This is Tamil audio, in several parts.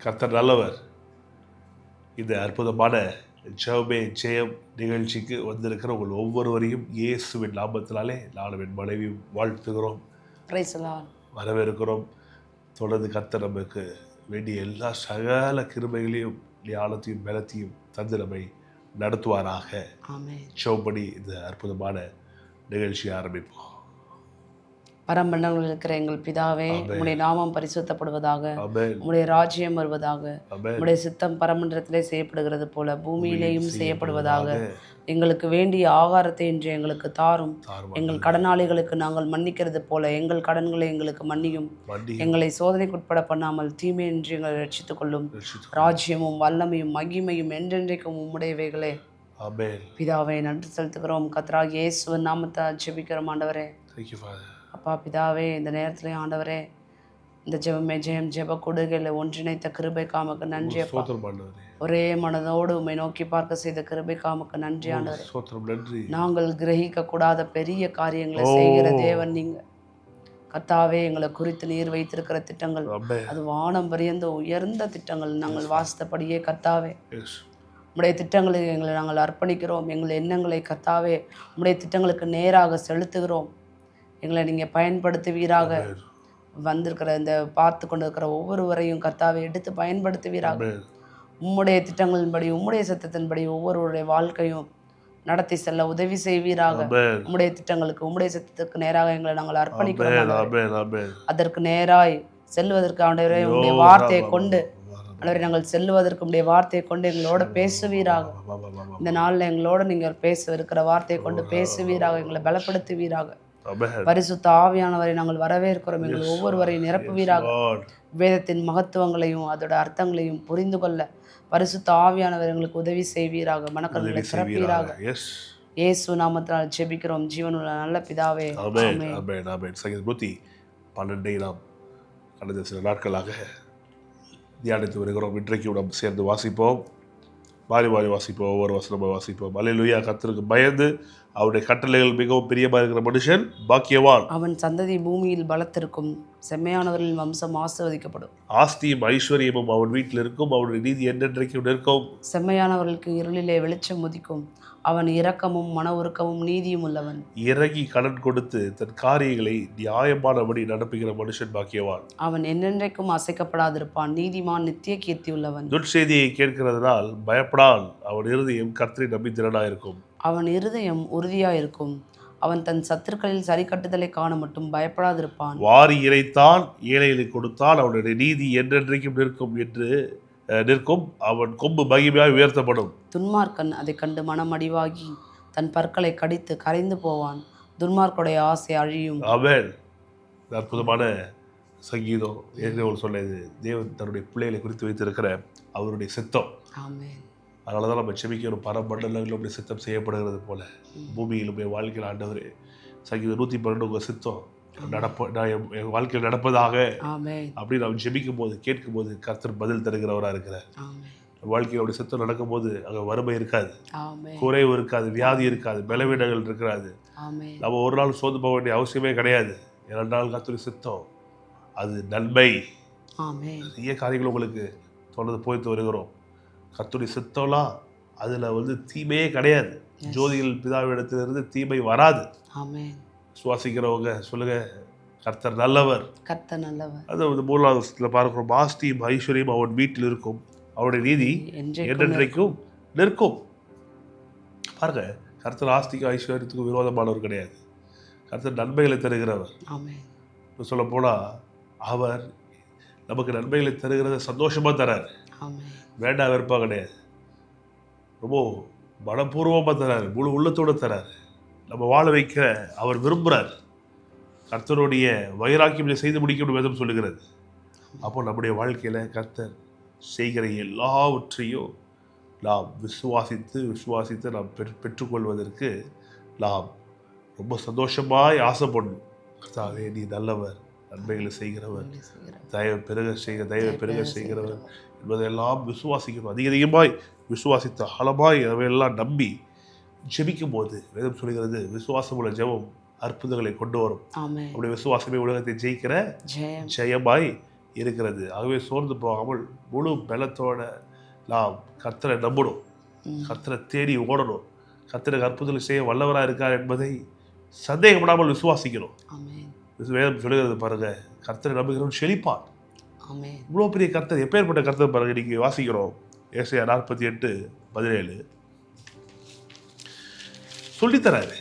கர்த்தர் நல்லவர். இந்த அற்புதமான ஜெபமே ஜெயம் நிகழ்ச்சிக்கு வந்திருக்கிற உங்கள் ஒவ்வொருவரையும் இயேசுவின் நாமத்தினாலே நானும் என் மனைவியும் வாழ்த்துகிறோம், வரவேற்கிறோம். தொடர்ந்து கர்த்தர் நமக்கு வேண்டிய எல்லா சகல கிருபைகளையும் ஞானத்தையும் பலத்தையும் தந்து நம்மை நடத்துவாராக. ஜெபப்படி இந்த அற்புதமான நிகழ்ச்சியை ஆரம்பிப்போம். பரம்பண்டங்கள் இருக்கிற எங்கள் பிதாவே, உம்முடைய நாமம் பரிசுத்தப்படுவதாக, உம்முடைய ராஜ்யம் வருவதாக, உம்முடைய சித்தம் பரமண்டலத்திலே செய்யப்படுகிறது போல பூமியிலேயும் செய்யப்படுவதாக. எங்களுக்கு வேண்டிய ஆகாரத்தை இன்று எங்களுக்கு தாரும். எங்கள் கடனாளிகளுக்கு நாங்கள் மன்னிக்கிறது போல எங்கள் கடன்களை எங்களுக்கு மன்னியும். எங்களை சோதனைக்குட்பட பண்ணாமல் தீமை என்று எங்களை ரட்சித்துக் கொள்ளும். ராஜ்யமும் வல்லமையும் மகிமையும் என்றென்றைக்கும் உம்முடையவைகளே. பிதாவை நன்றி செலுத்துகிறோம். கர்த்தராகிய இயேசுவின் நாமத்தை ஜெபிக்கிறோம் ஆண்டவரே. அப்பா பிதாவே, இந்த நேரத்துல ஆண்டவரே, இந்த ஜெபமே ஜெயம் ஜெப கொடுகையில ஒன்றிணைத்த கிருபை காமக்கு நன்றி அப்பா. ஒரே மனதோடு உம்மை நோக்கி பார்க்க செய்த கிருபை காமக்கு நன்றி ஆண்டவரே. நாங்கள் கிரகிக்க கூடாத பெரிய காரியங்களை செய்கிற தேவன் நீங்க. கர்த்தாவே, எங்களை குறித்து நீர் வைத்திருக்கிற திட்டங்கள் அது வானம் பரியந்த உயர்ந்த திட்டங்கள். நாங்கள் வாசித்தபடியே கர்த்தாவே உம்முடைய திட்டங்களுக்கு எங்களை நாங்கள் அர்ப்பணிக்கிறோம். எங்கள் எண்ணங்களை கர்த்தாவே உம்முடைய திட்டங்களுக்கு நேராக செலுத்துகிறோம். எங்களை நீங்கள் பயன்படுத்துவீராக. வந்திருக்கிற இந்த பார்த்து கொண்டு இருக்கிற ஒவ்வொருவரையும் கர்த்தாவை எடுத்து பயன்படுத்துவீராக. உம்முடைய திட்டங்களின்படி உம்முடைய சத்தத்தின்படி ஒவ்வொருவருடைய வாழ்க்கையும் நடத்தி செல்ல உதவி செய்வீராக. உம்முடைய திட்டங்களுக்கு உம்முடைய சத்தத்துக்கு நேராக எங்களை நாங்கள் அர்ப்பணிக்கிறோம். அதற்கு நேராய் செல்வதற்கு ஆண்டவரே உம்முடைய வார்த்தையை கொண்டு ஆண்டவரே நாங்கள் செல்வதற்கு உம்முடைய வார்த்தையை கொண்டு எங்களோட பேசுவீராக. இந்த நாளில் எங்களோட நீங்கள் பேச இருக்கிற வார்த்தையை கொண்டு பேசுவீராக. எங்களை பலப்படுத்துவீராக. பரிசுத்த ஆவியானவரை நாங்கள் வரவேற்கிறோம். எங்கள் ஒவ்வொருவரையும் நிரப்புவீராக. வேதத்தின் மகத்துவங்களையும் அதோட அர்த்தங்களையும் புரிந்து கொள்ள பரிசுத்த ஆவியானவர் எங்களுக்கு உதவி செய்வீராக. மனக்கண்களை திறப்பீராக. இயேசு நாமத்தினால் ஜெபிக்கிறோம் ஜீவனுள்ள நல்ல பிதாவே. சங்கீதம் 112 நாம் கடந்த சில நாட்களாக தியானித்து வருகிறோம். இன்றைக்கு நாம் சேர்ந்து வாசிப்போம். மாறி மாறி வாசிப்போம். ஒவ்வொரு வசனமாக வாசிப்போம். அல்லேலூயா. கர்த்தருக்கு பயந்து அவருடைய கட்டளைகள் மிகவும் பிரியமாக இருக்கிற மனுஷன் பாக்கியவான். அவன் சந்ததி பூமியில் பலத்திருக்கும். செம்மையானவர்களின் வம்சம் ஆசீர்வதிக்கப்படும். ஆஸ்தியும் ஐஸ்வர்யமும் அவன் வீட்டில் இருக்கும். அவனுடைய நீதி என்றென்றைக்கும் நிற்கும். செம்மையானவர்களுக்கு இருளிலே வெளிச்சம் உதிக்கும். அவன் இரக்கமும் மன உருக்கமும் நீதியும் உள்ளவன். இறங்கி கடன் கொடுத்து தன் காரியங்களை நியாயமானபடி நடப்புகிற மனுஷன் பாக்கியவான். அவன் என்றென்றைக்கும் அசைக்கப்படாதிருப்பான். நீதிமான் நித்திய கீர்த்தி உள்ளவன். துர்ச்செய்தியை கேட்கிறதுனால் பயப்படான். அவன் இருதயம் கர்த்தரை நம்பி திறனாயிருக்கும். அவன் இருதயம் உறுதியாயிருக்கும். அவன் தன் சத்துருக்களில் சரி கட்டுதலை காண மட்டும் பயப்படாதிருப்பான். வாரி இறைத்தான் ஏழைகளை கொடுத்தான். அவனுடைய நீதி என்றென்றைக்கும் நிற்கும். அவன் கொம்பு மகிமையாய் உயர்த்தப்படும். துன்மார்க்கன் அதை கண்டு மனமடிவாகி தன் பற்களை கடித்து கரைந்து போவான். துன்மார்க்குடைய ஆசை அழியும். ஆமென். அற்புதமான சங்கீதம். ஏற்கனவே சொன்னது தேவன் தன்னுடைய பிள்ளைகளை குறித்து வைத்திருக்கிற அவருடைய சித்தம். ஆமென். அதனால தான் நம்ம செபிக்கிறோம். பரமண்டலங்களுடைய சித்தம் செய்யப்படுகிறது போல பூமியிலுமே வாழ்க்கையில் ஆண்டவர் சங்கீதம் 112 உங்கள் சித்தம் நான் என் வாழ்க்கையில் நடப்பதாக அப்படி நாம் ஜெபிக்கும் போது கேட்கும் போது கர்த்தர் பதில் தருகிறவராக இருக்கிறார். வாழ்க்கையோட சித்தம் நடக்கும் போது அங்கே வறுமை இருக்காது, குறைவு இருக்காது, வியாதி இருக்காது, பலவீனங்கள் இருக்காது. நம்ம ஒரு நாள் சோர்ந்து போக வேண்டிய அவசியமே கிடையாது. இரண்டாள் கர்த்தருடைய சித்தம் அது நன்மை. நிறைய காரியங்கள் உங்களுக்கு தொடர்ந்து போய்த்து வருகிறோம். கர்த்தருடைய சித்தம்லாம் அதில் தீமையே கிடையாது. ஜோதிகள் பிதாவிடத்திலிருந்து தீமை வராது. சுவாசிக்கிறவங்க சொல்லுங்க, கர்த்தர் நல்லவர். கர்த்தர் நல்லவர். அது 3வது வருஷத்தில் பார்க்கிறோம். ஆஸ்தியும் ஐஸ்வர்யம் அவன் வீட்டில் இருக்கும். அவருடைய நீதி என்றென்றைக்கும் நிற்கும். பாருங்க, கர்த்தர் ஆஸ்திக்கும் ஐஸ்வர்யத்துக்கும் விரோதமானவர் கிடையாது. கர்த்தர் நன்மைகளை தருகிறவர். சொல்ல போனால் அவர் நமக்கு நன்மைகளை தருகிறத சந்தோஷமாக தரார். வேண்டாம் வெறுப்பாக கிடையாது. ரொம்ப மனப்பூர்வமாக தரார், முழு உள்ளத்தோடு தரார். நம்ம வாழ வைக்க அவர் விரும்புகிறார். கர்த்தருடைய வைராக்கியம் செய்து முடிக்கணும் வேதம் சொல்லுகிறது. அப்போ நம்முடைய வாழ்க்கையில் கர்த்தர் செய்கிற எல்லாவற்றையும் நாம் விசுவாசித்து நாம் பெற்றுக்கொள்வதற்கு நாம் ரொம்ப சந்தோஷமாய் ஆசைப்படணும். கர்த்தாவே நீ நல்லவர், நன்மைகளை செய்கிறவர், தயவு பெருக செய்கிறவர் என்பதையெல்லாம் விசுவாசிக்கணும். அதிகமாய் விசுவாசித்த ஆழமாய் அவையெல்லாம் நம்பி ஜெபிக்கும் போது வேதம் சொல்கிறது விசுவாசம் உள்ள ஜெபம் அற்புதங்களை கொண்டு வரும். அப்படி விசுவாசமே உலகத்தை ஜெயிக்கிற ஜெயமாய் இருக்கிறது. ஆகவே சோர்ந்து போகாமல் முழு பலத்தோட நாம் கர்த்தரை நம்பணும், கர்த்தரை தேடி ஓடணும், கர்த்தருக்கு அற்புதங்கள் செய்ய வல்லவராக இருக்கார் என்பதை சந்தேகப்படாமல் விசுவாசிக்கணும். வேதம் சொல்லுகிறது பாருங்க, கர்த்தரை நம்புகிறவன் செழிப்பான். இவ்வளோ பெரிய கர்த்தர், எப்பேற்பட்ட கர்த்தர் பாருங்க. நீங்கள் வாசிக்கிறோம் ஏசாயா 48:17 சொல்லித்தராரு.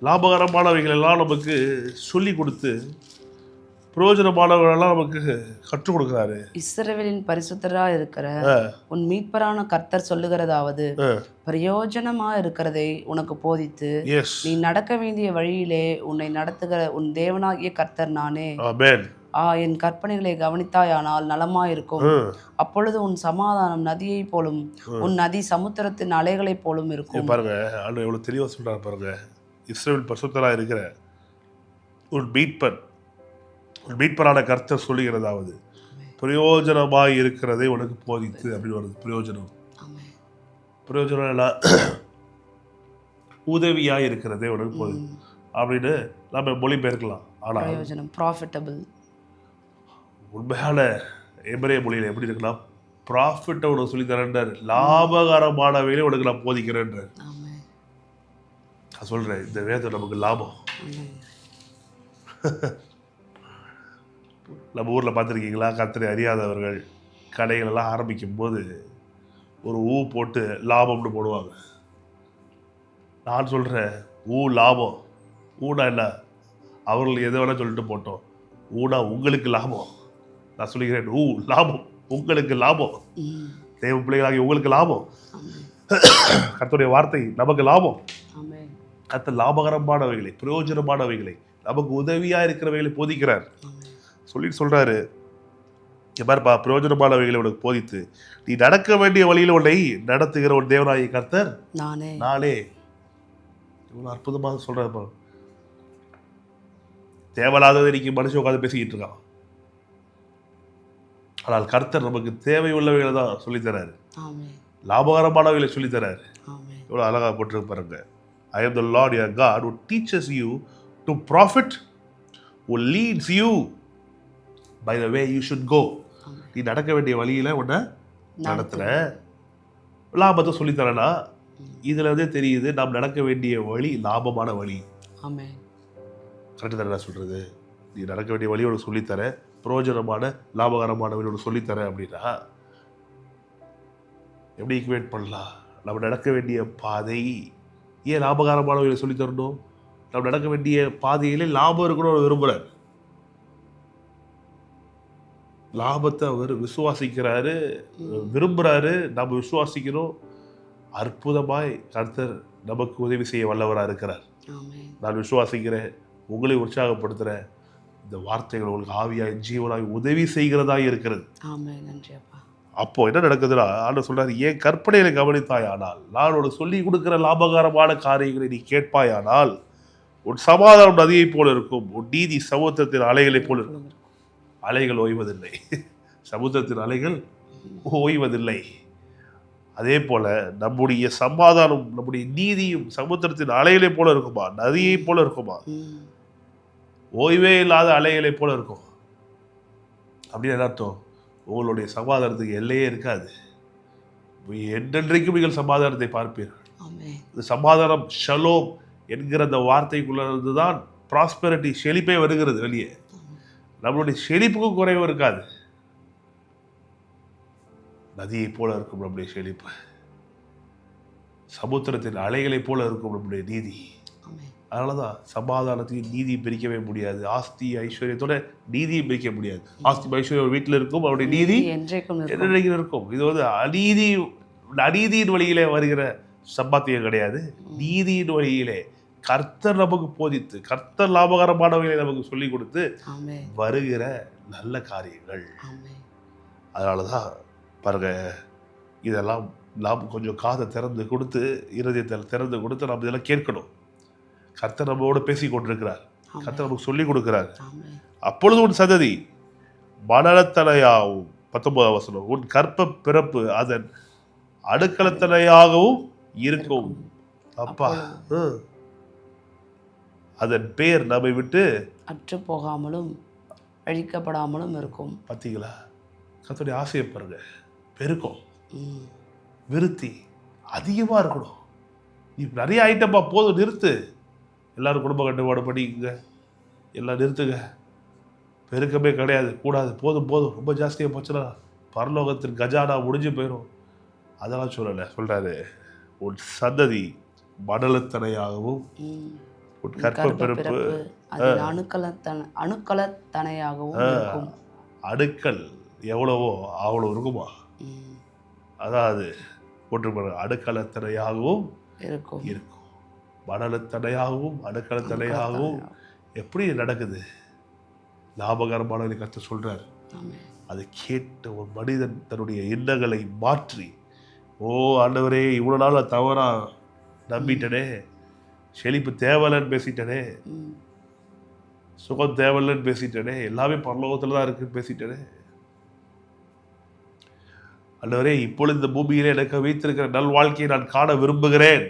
லாபகரமானவைகள் எல்லாம் நமக்கு சொல்லி கொடுத்து பிரயோஜனமானவர்களெல்லாம் நமக்கு கற்றுக் கொடுக்கிறாரு. இஸ்ரவேலின் பரிசுத்தரா இருக்கிற உன் மீட்பரான கர்த்தர் சொல்லுகிறதாவது, பிரயோஜனமா இருக்கிறதை உனக்கு போதித்து நீ நடக்க வேண்டிய வழியிலே உன்னை நடத்துகிற உன் தேவனாகிய கர்த்தர் நானே. என் கற்பனைகளை கவனித்தாயானால் நலமாயிருக்கும். அப்பொழுது உன் சமாதானம் நதியை போலும், உன் நதி சமுத்திரத்தின் அலைகளை போலும் இருக்கும். பாருங்க, ஆண்டு எவ்வளவு தெளிவா சொல்றாரு பாருங்க. இஸ்ரவேல் பரிசுத்தரா இருக்கிற உன் மீட்பரான கர்த்தர் சொல்லுகிறதாவது, பிரயோஜனமாய் இருக்கிறதை உனக்கு போதித்து அப்படின்னு வருது. பிரயோஜனம் உதவியாய் இருக்கிறதே உனக்கு போதித்து அப்படின்னு நம்ம மொழிபெயர்க்கலாம். ஆனால் ப்ராஃபிட்டபிள் உண்மையான எபிரேய மொழியில் எப்படி இருக்குன்னா, ப்ராஃபிட்டை உனக்கு சொல்லி தரேன்றார், லாபகரமானவையிலே உனக்கு நான் போதிக்கிறேன்றார். நான் சொல்றேன், இந்த வேதம் நமக்கு லாபம். நம்ம ஊரில் பார்த்துருக்கீங்களா, கர்த்தரை அறியாதவர்கள் கடைகள் எல்லாம் ஆரம்பிக்கும் போது ஒரு ஊ போட்டு லாபம்னு போடுவாங்க. நான் சொல்கிறேன், லாபம். ஊனா என்ன? அவர்கள் எதை வேணால் சொல்லிட்டு போட்டோம். ஊனா உங்களுக்கு லாபம். நான் சொல்லுகிறேன், லாபம், உங்களுக்கு லாபம். தேவ பிள்ளைகளாகி உங்களுக்கு லாபம். கர்த்தருடைய வார்த்தை நமக்கு லாபம். கர்த்தர் லாபகரமானவைகளை, பிரயோஜனமானவைகளை, நமக்கு உதவியா இருக்கிறவைகளை போதிக்கிறார். சொல்றாரு, பாருப்பா, பிரயோஜனமானவைகளை உனக்கு போதித்து நீ நடக்க வேண்டிய வழியில் உன்னை நடத்துகிற ஒரு தேவனாகிய கர்த்தர் நானே. இவ்வளவு அற்புதமாக சொல்றாரு. தேவையில்லாததை இன்னைக்கு மனுஷன் உட்காந்து பேசிக்கிட்டு இருக்கான். ஆனால் கர்த்தர் நமக்கு தேவை உள்ளவைகளை தான் சொல்லித்தராரு, லாபகரமானவைகளை சொல்லித்தராரு. எவ்வளோ அழகாக போட்டிருக்கு பாருங்க. I am the Lord your God who teaches you to profit, who leads you by the way you should go. நீ நடக்க வேண்டிய வழியில உன்னை நடத்துற, லாபத்தை சொல்லித்தரனா. இதுல இருந்தே தெரியுது நாம் நடக்க வேண்டிய வழி லாபமான வழி. கரெக்டு தானே சொல்றது? நீ நடக்க வேண்டிய வழி உனக்கு சொல்லித்தர, பிரயோஜனமான லாபகரமான வழி உனக்கு சொல்லித்தர அப்படின்னா எப்படி ஈக்குவேட் பண்ணலாம்? நம்ம நடக்க வேண்டிய பாதை ஏன் லாபகரமான வழியை சொல்லித்தரணும்? நம்ம நடக்க வேண்டிய பாதையிலே லாபம் இருக்கணும்னு விரும்புகிறார். லாபத்தை அவர் விசுவாசிக்கிறாரு, விரும்புகிறாரு. நம்ம விசுவாசிக்கிறோம். அற்புதமாய் கர்த்தர் நமக்கு உதவி செய்ய வல்லவராக இருக்கிறார். நான் விசுவாசிக்கிறேன், உங்களை உற்சாகப்படுத்துகிறேன். இந்த வார்த்தைகள் உங்களுக்கு ஆவியாய் ஜீவனாய் உதவி செய்கிறதா இருக்கிறது. அப்போ என்ன நடக்குதுன்னா, ஆண்டவர் சொல்றாரு, ஏன் கற்பனைகளை கவனித்தாயானால், நான் உனக்கு சொல்லி கொடுக்கிற லாபகரமான காரியங்களை நீ கேட்பாயானால், உன் சமாதானம் நதியை போல இருக்கும், உன் நீதி சமுத்திரத்தின் அலைகளை போல இருக்கும். அலைகள் ஓய்வதில்லை, சமுத்திரத்தின் அலைகள் ஓய்வதில்லை. அதே போல நம்முடைய சமாதானம், நம்முடைய நீதியும் சமுத்திரத்தின் அலைகளை போல இருக்குமா, நதியை போல இருக்குமா, ஓய்வே இல்லாத அலைகளை போல இருக்கும். அப்படின்னு என்ன அர்த்தம்? உங்களுடைய சமாதானத்துக்கு எல்லையே இருக்காது. என்றென்றைக்கும் நீங்கள் சமாதானத்தை பார்ப்பீர்கள். இந்த சமாதானம் ஷலோம் என்கிற அந்த வார்த்தைக்குள்ளது தான் ப்ராஸ்பெரிட்டி, செழிப்பே வருகிறது வெளியே. நம்மளுடைய செழிப்புக்கும் குறைவு இருக்காது. நதியை போல இருக்கும் நம்முடைய செழிப்பு, சமுத்திரத்தின் அலைகளை போல இருக்கும் நம்முடைய நீதி. அதனாலதான் சமாதானத்தையும் நீதியும் பிரிக்கவே முடியாது. ஆஸ்தி ஐஸ்வர்யத்தோட நீதியும் பிரிக்க முடியாது. ஆஸ்தி ஐஸ்வர்யம் வீட்டில் இருக்கும், அவருடைய நீதி என்றைக்கும் இருக்கும். இது வந்து அநீதியின் வழியிலே வருகிற சம்பாத்தியம் கிடையாது. நீதியின் வழியிலே கர்த்தர் நமக்கு போதித்து, கர்த்தர் லாபகரமானவர்களை நமக்கு சொல்லிக் கொடுத்து வருகிற நல்ல காரியங்கள். அதனாலதான் பாருங்க, இதெல்லாம் நாம் கொஞ்சம் காதை திறந்து கொடுத்து, இருதயத்தை திறந்து கொடுத்து நாம் இதெல்லாம் கேட்கணும். கர்த்தர் நம்மோடு பேசி கொண்டிருக்கிறார், கர்த்தர் நமக்கு சொல்லிக் கொடுக்கிறார். அப்பொழுது உன் சந்ததி மனத்தனையாகவும், 19 வசனம், உன் கற்ப பிறப்பு அதன் அடுக்களத்தனையாகவும் இருக்கும். அப்பா, அதன் பேர் நம்மை விட்டு அற்று போகாமலும் அழிக்கப்படாமலும் இருக்கும். பார்த்தீங்களா? கர்த்தருடைய ஆசையை பாருங்க. பெருக்கம், ம். விருத்தி அதிகமாக இருக்கணும். நீ நிறைய ஐட்டப்பா, போதும் நிறுத்து. எல்லாரும் குடும்ப கட்டுப்பாடு பண்ணிக்கங்க, எல்லாம் நிறுத்துங்க. பெருக்கமே கிடையாது, கூடாது, போதும் போதும், ரொம்ப ஜாஸ்தியாக போச்சுன்னா பரலோகத்தின் கஜானா முடிஞ்சு போயிடும். அதெல்லாம் சொல்லலை. சொல்கிறாரு, உன் சந்ததி மடலத்தனையாகவும் உன் கற்பப்பிறப்பு அதில் அணுக்களத்தனையாகவும் இருக்கும். அடுக்கல் எவ்வளவோ அவ்வளோ இருக்குமா? அதாவது போட்டு அடுக்களத்தனையாகவும் இருக்கும். மணலத்தனையாகவும் அடுக்களத்தனையாகவும் எப்படி நடக்குது? லாபகரமான கருத்து சொல்றாரு. அதை கேட்டு ஒரு மனிதன் தன்னுடைய எண்ணங்களை மாற்றி, ஓ ஆண்டவரே, இவ்வளோ நாள் தவறா நம்பிட்டனே, செழிப்பு தேவலன்னு பேசிட்டனே, சுகம் தேவலன்னு பேசிட்டனே, எல்லாமே பரலோகத்தில் தான் இருக்குன்னு பேசிட்டனே, ஆண்டவரே இப்பொழுது இந்த பூமியிலே எனக்கு வைத்திருக்கிற நல் வாழ்க்கையை நான் காண விரும்புகிறேன்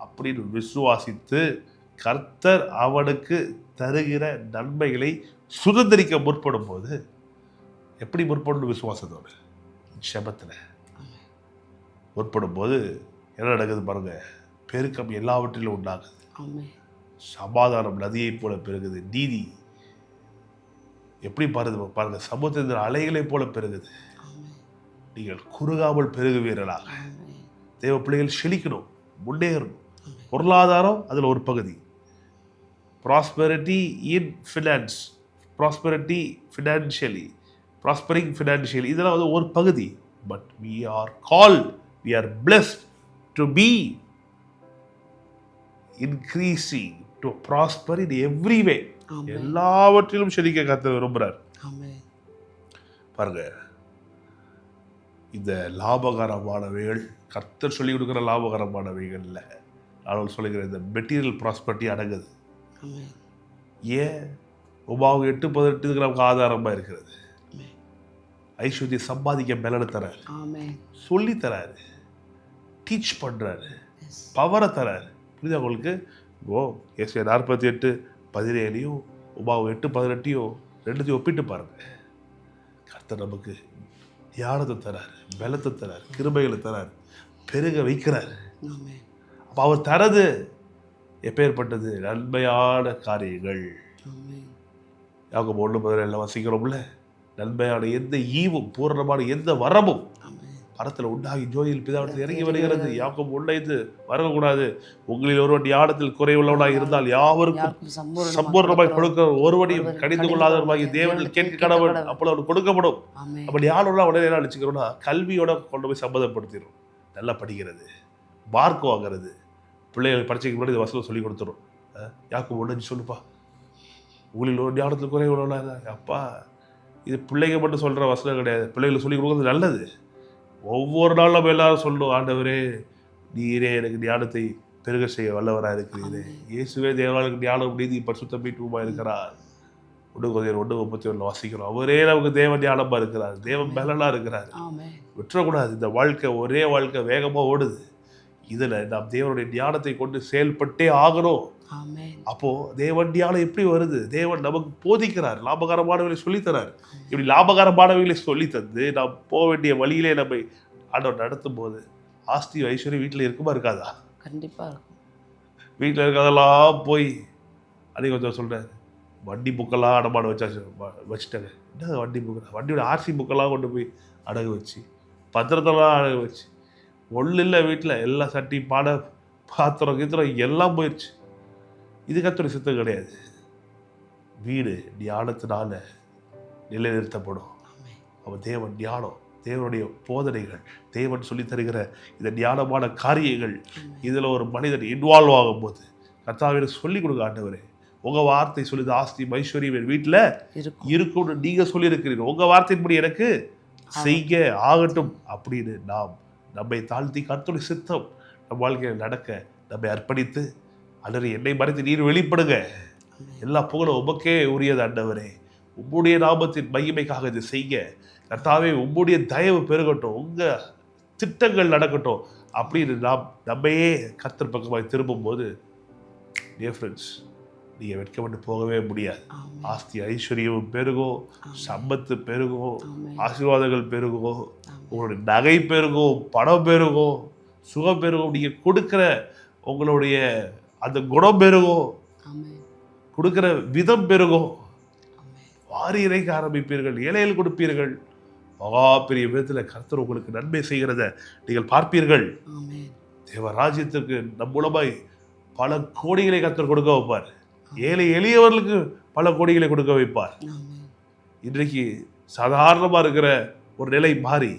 அப்படின்னு விசுவாசித்து கர்த்தர் அவனுக்கு தருகிற நன்மைகளை சுதந்திரிக்க முற்படும் போது, எப்படி முற்படும்? விசுவாசத்தோடு ஜெபத்தில் முற்படும் போது என்ன நடக்குது பாருங்க. பெருக்கம் எல்லாவற்றிலும் உண்டாகுது. சமாதானம் நதியை போல பெருகுது. நீதி எப்படி பாருங்க, சமுத்திரத்தின் அலைகளை போல பெருகுது. நீங்கள் குறுகாமல் பெருகுவீர்களாக. தேவ பிள்ளைகள் செழிக்கணும், முன்னேறணும். பொருளாதாரம் அதில் ஒரு பகுதி. ப்ராஸ்பெரிட்டி இன் finance, prosperity financially, prospering financially, இதெல்லாம் வந்து ஒரு பகுதி. But we are called, we are blessed to be increasing, to prosper in every way. எல்லாவற்றிலும் செழிக்க கர்த்தர் விரும்புகிறார். பாருங்க, இந்த லாபகரமானவைகள் கர்த்தர் சொல்லிக் கொடுக்குற லாபகரமானவைகள் இல்லை. நான் சொல்லுகிறேன், இந்த மெட்டீரியல் ப்ராஸ்பரிட்டி அடங்குது. ஏன்? உபாவு 8:18 நமக்கு ஆதாரமாக இருக்கிறது. ஐஸ்வர்யை சம்பாதிக்க மேலன்னு தராரு, சொல்லி தராரு, டீச் பண்ணுறாரு, பவரை தராரு. புரியுதா உங்களுக்கு? ஓ ஏசாயா 48:17 உபாவு 8:18 ரெண்டுத்தையும் ஒப்பிட்டு பாருங்க. கர்த்தர் நமக்கு ஞானத்தை தராரு, பலத்தை தராரு, கிருபைகளை தராரு, பெருக வைக்கிறாரு. அப்போ அவர் தரது எப்பேற்பட்டது? நன்மையான காரியங்கள். யாக்கோபு 1:17 வசிக்கிறோம்ல, நன்மையான எந்த ஈவும் பூரணமான எந்த வரமும் பரத்தில் உண்டாகி ஜோதியில் பிதாவிடத்தில் இறங்கி வருகிறது. யாக்கோபு 1:5 வரக்கூடாது. உங்களில் ஒருவன் ஞானத்தில் குறைவுள்ளவனாக இருந்தால் யாவருக்கும் சம்பூர்ணமாய் கொடுக்க, ஒருவனையும் கடிந்து கொள்ளாதவருமாகி தேவனில் கேட்க கடவுள், அப்போ அவனுக்கு கொடுக்கப்படும். அப்படி யாரோட உடனே என்ன அழிச்சுக்கிறோம்னா, கல்வியோட கொண்டு போய் சம்மதப்படுத்திடும். நல்லா படிக்கிறது, மார்க் வாங்கிறது, பிள்ளைகள் படிச்சுக்கு முன்னாடி இந்த வசனம் சொல்லி கொடுத்துரும். யாக்கோபு 1:5 சொல்லுப்பா, உங்களில் ஒரு ஞானத்தில் குறைவுள்ளவனாக. அப்பா, இது பிள்ளைங்க மட்டும் சொல்கிற வசனம் கிடையாது, பிள்ளைகளுக்கு சொல்லிக் கொடுக்குறது நல்லது. ஒவ்வொரு நாளும் நம்ம எல்லாரும் சொல்லணும், ஆண்டவரே நீரே எனக்கு ஞானத்தை பெருக செய்ய வல்லவராக இருக்கிறீரே. இயேசுவே தேவாளுக்கு ஞானம் நீதி பரிசுத்த மீட்புமா இருக்கிறார். 1:31 வாசிக்கிறோம். அவரே நமக்கு தேவ ஞானமாக இருக்கிறார், தேவன் பலனாக இருக்கிறார். விட்டுறக்கூடாது. இந்த வாழ்க்கை ஒரே வாழ்க்கை, வேகமாக ஓடுது. இதில் நாம் தேவனுடைய ஞானத்தை கொண்டு செயல்பட்டே ஆகணும். அப்போ தேவன் ஞானம் எப்படி வருது? தேவன் நமக்கு போதிக்கிறார், லாபகரமானவர்களை சொல்லித்தரார். இப்படி லாபகரமானவர்களை சொல்லி தந்து நாம் போக வேண்டிய வழியிலே நம்மை ஆண்டவர் நடத்தும் போது ஆஸ்தி ஐஸ்வர்யம் வீட்டில் இருக்குமா இருக்காதா? கண்டிப்பாக இருக்கும். வீட்டில் இருக்கிறதெல்லாம் போய் அன்றைக்கி கொஞ்சம் சொல்கிறார், வண்டி புக்கெல்லாம் அடமானம் வச்சுட்டாங்க. என்ன வண்டி புக்கு? வண்டியோட ஆர்சி புக்கெல்லாம் கொண்டு போய் அடகு வச்சு, பத்திரத்தெல்லாம் அடகு வச்சு, ஒன்றும் இல்லை வீட்டில் எல்லாம் சட்டி பானை பாத்திரம் கீத்திரம் எல்லாம் போயிடுச்சு. இது கர்த்தருடைய சித்தம் கிடையாது. வீடு ஞானத்தினால நிலைநிறுத்தப்படும். அவன் தேவன் ஞானம், தேவனுடைய போதனைகள், தேவன் சொல்லி தருகிற இந்த ஞானமான காரியங்கள், இதில் ஒரு மனிதன் இன்வால்வ் ஆகும்போது கர்த்தாவே சொல்லிக் கொடுக்க, ஆண்டவரே உங்கள் வார்த்தை சொல்லுது ஆஸ்தி ஐஸ்வர்யம் என் வீட்டில் இருக்கும்னு நீங்கள் சொல்லியிருக்கிறீர்கள், உங்கள் வார்த்தையின்படி எனக்கு செய்ய ஆகட்டும் அப்படின்னு நாம் நம்மை தாழ்த்தி கர்த்தருடைய சித்தம் நம் வாழ்க்கையில் நடக்க நம்மை அர்ப்பணித்து, ஆண்டவரே என்னை மறைத்து நீர் வெளிப்படுங்க, எல்லா புகழும் உமக்கே உரியது ஆண்டவரே, உம்முடைய நாமத்தின் மகிமைக்காக இதை செய்ய கர்த்தாவே, உம்முடைய தயவு பெருகட்டும், உங்கள் திட்டங்கள் நடக்கட்டும் அப்படின்னு நாம் நம்மையே கர்த்தர் பக்கமாக திரும்பும்போது, டியர் ஃப்ரெண்ட்ஸ், நீங்கள் வெட்கப்பட்டு போகவே முடியாது. ஆஸ்தி ஐஸ்வர்யம் பெருகும், சம்பத்து பெருகும், ஆசீர்வாதங்கள் பெருகும், உங்களுடைய நகை பெருகும், பணம் பெருகும், சுகம் பெருகும். நீங்கள் கொடுக்குற உங்களுடைய அந்த குணம் பெருகும், கொடுக்குற விதம் பெருகும். வாரி இறைக்க ஆரம்பிப்பீர்கள், ஏழைகள் கொடுப்பீர்கள். மகா பெரிய விதத்தில் கர்த்தர் உங்களுக்கு நன்மை செய்கிறத நீங்கள் பார்ப்பீர்கள். தேவராஜ்யத்திற்கு நம் மூலமாய் பல கோடிகளை கர்த்தர் கொடுக்க வைப்பார். ஏழை எளியவர்களுக்கு பல கோடிகளை கொடுக்க வைப்பார். இன்றைக்கு சாதாரணமாக இருக்கிற ஒரு நிலை மாறி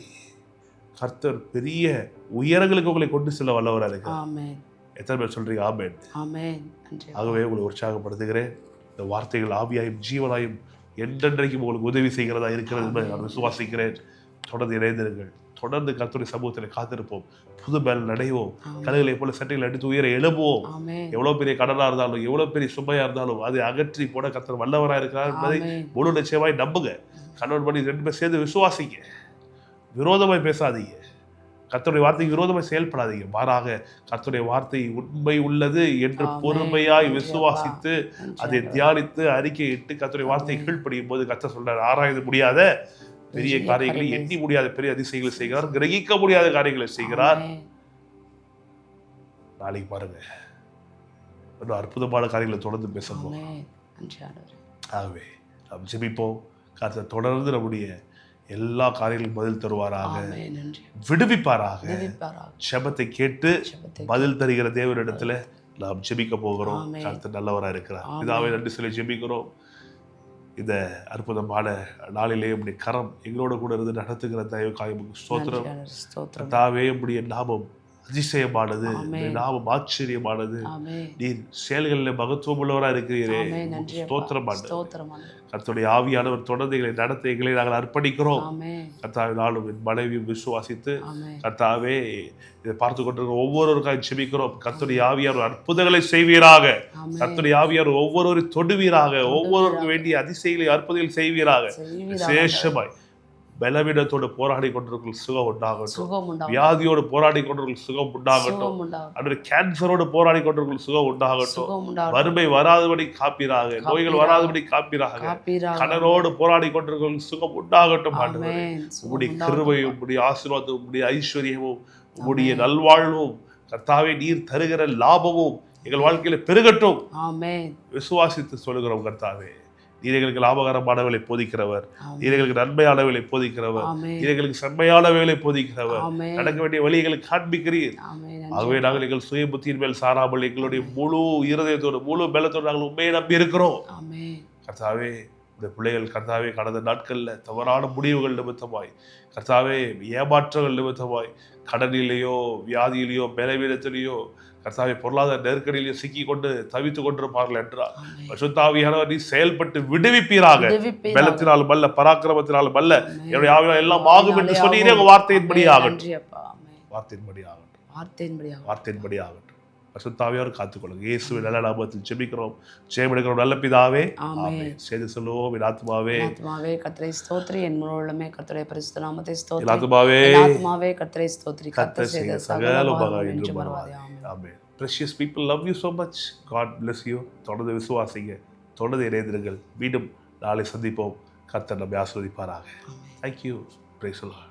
கர்த்தர் பெரிய உயரங்களுக்கு உங்களை கொண்டு செல்ல வல்லவராக இருக்கிறார். எத்தனை பேர் சொல்றீங்க ஆமென்? ஆகவே உங்களை உற்சாகப்படுத்துகிறேன். இந்த வார்த்தைகள் ஆவியாயும் ஜீவனாயும் என்றென்றைக்கும் உங்களுக்கு உதவி செய்கிறதா இருக்கிறது என்பதை நான் விசுவாசிக்கிறேன். தொடர்ந்து இணைந்திருங்கள். தொடர்ந்து கர்த்தருடைய சமூகத்தில் காத்திருப்போம். புது மேல் நடைவோம். கலைகளை போல சட்டைகள் அடித்து உயர எழுப்புவோம். எவ்வளவு பெரிய கடனா இருந்தாலும், எவ்வளவு பெரிய சுமையா இருந்தாலும் அதை அகற்றி போட கர்த்தர் வல்லவராக இருக்கிறார் என்பதை முழு நிச்சயமாய் நம்புங்க. கணவன் மணி 2 பேர் சேர்ந்து விசுவாசிங்க. விரோதமாய் பேசாதீங்க. கர்த்தருடைய வார்த்தைக்கு விரோதமாய் செயல்படாதீங்க. மாறாக கர்த்தருடைய வார்த்தை உண்மை உள்ளது என்று பொறுமையாய் விசுவாசித்து அதை தியானித்து அறிக்கையிட்டு கர்த்தருடைய வார்த்தையை கீழ்ப்படியும் போது கர்த்தர் சொல்றார், ஆராய்ந்து முடியாத பெரிய காரியங்களை, எண்ணி முடியாத பெரிய அதிசயங்களை செய்கிறார், கிரகிக்க முடியாத காரியங்களை செய்கிறார். நாளைக்கு பாருங்க, இன்னும் அற்புதமான காரியங்களை தொடர்ந்து பேசணும். ஆகவே நாம் ஜெபிப்போம். கர்த்தர் தொடர்ந்து நம்முடைய எல்லா காரியங்களும் பதில் தருவாராக, விடுவிப்பாராக. ஜெபத்தை கேட்டு பதில் தருகிற தேவனிடத்துல நாம் ஜெபிக்க போகிறோம். கர்த்தர் நல்லவராக இருக்கிறார். இதாவே நன்றி சொல்லி ஜெபிக்கிறோம். இந்த அற்புதமான நாளிலே உடைய கரம் எங்களோட கூட இருந்து நடத்துகிற தயவுக்காக ஸ்தோத்திரம். கர்த்தாவே உடைய நாமம் அதிசயமானது, நாமம் ஆச்சரியமானது. நீர் செயல்களில் மகத்துவம் உள்ளவராக இருக்கிறீரே, ஸ்தோத்திரமானது. கர்த்தருடைய ஆவியானவர் தொடர்ந்து எங்களை நடத்த எங்களை நாங்கள் அர்ப்பணிக்கிறோம். கர்த்தாவே நாளும் என் மனைவியும் விசுவாசித்து கர்த்தாவே இதை பார்த்து கொண்டிருக்கிற ஒவ்வொருவருக்காக ஜெபிக்கிறோம். கர்த்தருடைய ஆவியானவர் அற்புதங்களை செய்வீராக. கர்த்தருடைய ஆவியானவர் ஒவ்வொருவரை தொடுவீராக. ஒவ்வொருவருக்கு வேண்டிய அதிசயங்களை அற்புதங்களை செய்வீராக. விசேஷமாய் பலவீனத்தோடு போராடி கொண்டிருக்கும் சுகம் உண்டாகட்டும். வியாதியோடு போராடி கொண்டிருக்கும் சுகம் உண்டாகட்டும். அன்று கேன்சரோடு போராடி கொண்டிருக்கும் சுகம் உண்டாகட்டும். வறுமை வராதபடி காப்பீராக. நோய்கள் வராதபடி காப்பீராக. கடனோடு போராடி கொண்டிருக்கும் சுகம் உண்டாகட்டும். உம்முடைய கிருபையும் உம்முடைய ஆசீர்வாதமும் உம்முடைய ஐஸ்வர்யமும் உம்முடைய நல்வாழ்வும் கர்த்தாவே நீர் தருகிற லாபமும் எங்கள் வாழ்க்கையில பெருகட்டும். விசுவாசித்து சொல்லுகிறோம். கர்த்தாவே நீர் எங்களுக்கு லாபகரமானவர்களை போதிக்கிறவர், நீர் எங்களுக்கு நன்மையானவர்களை போதிக்கிறவர், நீர் எங்களுக்கு செம்மையானவர்களை போதிக்கிறவர், நடக்க வேண்டிய வழிகளுக்கு காண்பிக்கிறீர். ஆகவே நாங்கள் எங்கள் சுய புத்தியின் மேல் சாராமல் எங்களுடைய முழு இருதயத்தோடு முழு பலத்தோடு நாங்கள் உண்மையை நம்பி இருக்கிறோம். கர்த்தாவே இந்த பிள்ளைகள் கர்த்தாவே கடந்த நாட்களில் தவறான முடிவுகள் நிமித்தமாய், கர்த்தாவே ஏமாற்றங்கள் நிமித்தமாய், கடனிலேயோ வியாதியிலேயோ பலவீனத்திலேயோ கர்த்தாவே பொருளாதார நெருக்கடியிலேயே சிக்கி கொண்டு தவித்து கொண்டிருப்பார்கள் என்றால் பரிசுத்த ஆவியானவர் நீ செயல்பட்டு விடுவிப்பீராக. பலத்தினாலும் அல்ல, பராக்கிரமத்தினாலும் அல்ல, என்னுடைய ஆவியானவர் எல்லாம் ஆகும் என்று சொன்னீரே. உங்க வார்த்தையின்படி ஆகட்டும். வார்த்தையின்படி ஆகட்டும். பரிசுத்த ஆவியானவர் காத்துக்கொள்ளுங்க. இயேசுவின் நல்ல நாமத்தில் ஜெபிக்கிறோம், ஜெயமெடுக்கிறோம் நல்ல பிதாவே. ஆமென். செய்து சொல்லுவோம். என் ஆத்துமாவே கர்த்தரை ஸ்தோத்திரி, என் முழு உள்ளமே கர்த்தருடைய பரிசுத்த நாமத்தை ஸ்தோத்திரி. என் ஆத்துமாவே கர்த்தரை ஸ்தோத்திரி, கர்த்தர் செய்த சகல உபகாரம் என்று மறவாதே. ஆமென். Precious people, love you so much. God bless you. தொடர்ந்து விசுவாசிங்க, தொடர்ந்து இணைந்திருங்கள். மீண்டும் நாளை சந்திப்போம். கர்த்தர் நம்மை ஆசீர்வதிப்பாராக. Thank you. Praise the Lord.